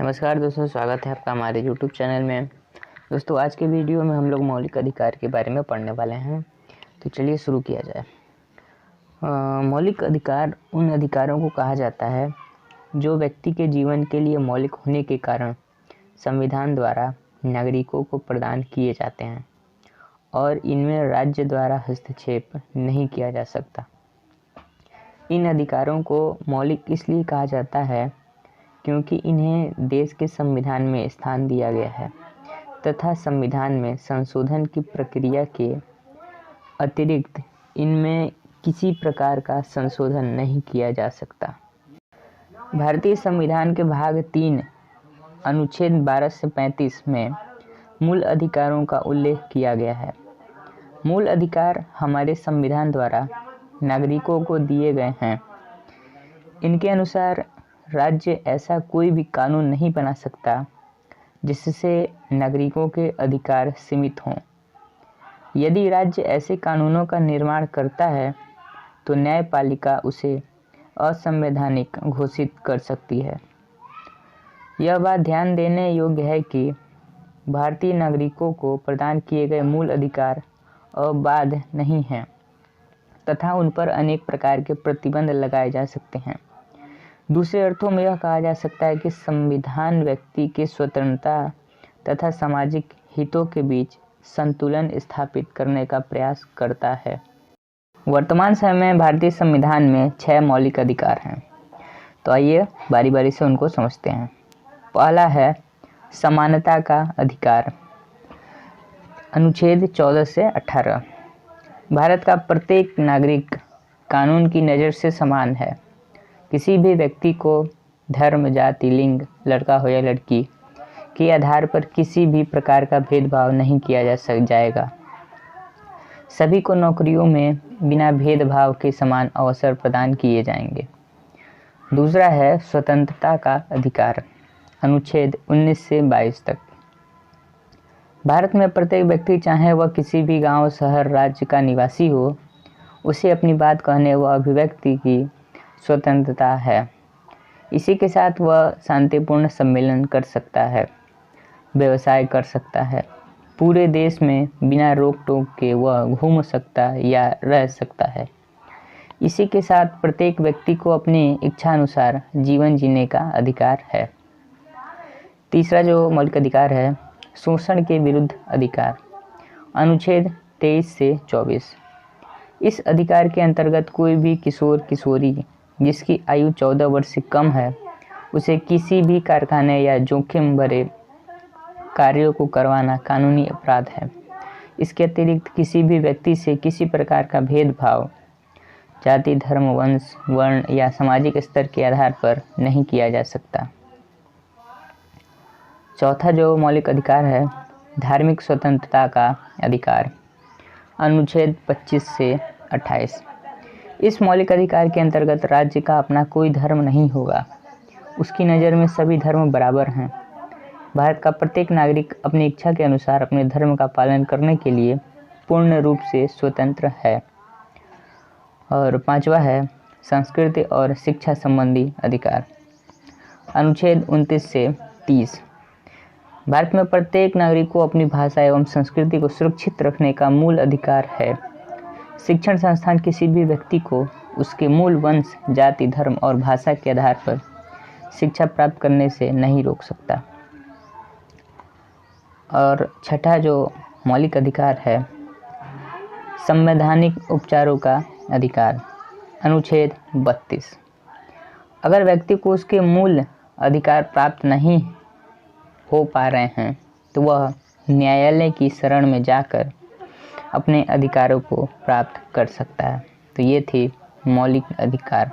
नमस्कार दोस्तों, स्वागत है आपका हमारे यूट्यूब चैनल में। दोस्तों, आज के वीडियो में हम लोग मौलिक अधिकार के बारे में पढ़ने वाले हैं। तो चलिए शुरू किया जाए। मौलिक अधिकार उन अधिकारों को कहा जाता है जो व्यक्ति के जीवन के लिए मौलिक होने के कारण संविधान द्वारा नागरिकों को प्रदान किए जाते हैं और इनमें राज्य द्वारा हस्तक्षेप नहीं किया जा सकता। इन अधिकारों को मौलिक इसलिए कहा जाता है क्योंकि इन्हें देश के संविधान में स्थान दिया गया है तथा संविधान में संशोधन की प्रक्रिया के अतिरिक्त इनमें किसी प्रकार का संशोधन नहीं किया जा सकता। भारतीय संविधान के भाग 3 अनुच्छेद 12 से 35 में मूल अधिकारों का उल्लेख किया गया है। मूल अधिकार हमारे संविधान द्वारा नागरिकों को दिए गए हैं। इनके अनुसार राज्य ऐसा कोई भी कानून नहीं बना सकता जिससे नागरिकों के अधिकार सीमित हों। यदि राज्य ऐसे कानूनों का निर्माण करता है तो न्यायपालिका उसे असंवैधानिक घोषित कर सकती है। यह बात ध्यान देने योग्य है कि भारतीय नागरिकों को प्रदान किए गए मूल अधिकार अबाध नहीं हैं तथा उन पर अनेक प्रकार के प्रतिबंध लगाए जा सकते हैं। दूसरे अर्थों में यह कहा जा सकता है कि संविधान व्यक्ति की स्वतंत्रता तथा सामाजिक हितों के बीच संतुलन स्थापित करने का प्रयास करता है। वर्तमान समय में भारतीय संविधान में 6 मौलिक अधिकार हैं। तो आइए बारी बारी से उनको समझते हैं। पहला है समानता का अधिकार, अनुच्छेद 14 से 18। भारत का प्रत्येक नागरिक कानून की नज़र से समान है। किसी भी व्यक्ति को धर्म, जाति, लिंग, लड़का हो या लड़की के आधार पर किसी भी प्रकार का भेदभाव नहीं किया जाएगा। सभी को नौकरियों में बिना भेदभाव के समान अवसर प्रदान किए जाएंगे। दूसरा है स्वतंत्रता का अधिकार, अनुच्छेद 19 से 22 तक। भारत में प्रत्येक व्यक्ति, चाहे वह किसी भी गांव, शहर, राज्य का निवासी हो, उसे अपनी बात कहने व अभिव्यक्ति की स्वतंत्रता है। इसी के साथ वह शांतिपूर्ण सम्मेलन कर सकता है, व्यवसाय कर सकता है। पूरे देश में बिना रोक टोक के वह घूम सकता या रह सकता है। इसी के साथ प्रत्येक व्यक्ति को अपनी इच्छा अनुसार जीवन जीने का अधिकार है। तीसरा जो मौलिक अधिकार है, शोषण के विरुद्ध अधिकार, अनुच्छेद 23 से 24। इस अधिकार के अंतर्गत कोई भी किशोर किशोरी जिसकी आयु 14 वर्ष से कम है, उसे किसी भी कारखाने या जोखिम भरे कार्यों को करवाना कानूनी अपराध है। इसके अतिरिक्त किसी भी व्यक्ति से किसी प्रकार का भेदभाव जाति, धर्म, वंश, वर्ण या सामाजिक स्तर के आधार पर नहीं किया जा सकता। चौथा जो मौलिक अधिकार है, धार्मिक स्वतंत्रता का अधिकार, अनुच्छेद 25 से 28। इस मौलिक अधिकार के अंतर्गत राज्य का अपना कोई धर्म नहीं होगा। उसकी नज़र में सभी धर्म बराबर हैं। भारत का प्रत्येक नागरिक अपनी इच्छा के अनुसार अपने धर्म का पालन करने के लिए पूर्ण रूप से स्वतंत्र है। और पांचवा है संस्कृति और शिक्षा संबंधी अधिकार, अनुच्छेद 29 से 30। भारत में प्रत्येक नागरिक को अपनी भाषा एवं संस्कृति को सुरक्षित रखने का मूल अधिकार है। शिक्षण संस्थान किसी भी व्यक्ति को उसके मूल वंश, जाति, धर्म और भाषा के आधार पर शिक्षा प्राप्त करने से नहीं रोक सकता। और छठा जो मौलिक अधिकार है, संवैधानिक उपचारों का अधिकार, अनुच्छेद 32। अगर व्यक्ति को उसके मूल अधिकार प्राप्त नहीं हो पा रहे हैं तो वह न्यायालय की शरण में जाकर अपने अधिकारों को प्राप्त कर सकता है। तो ये थी मौलिक अधिकार।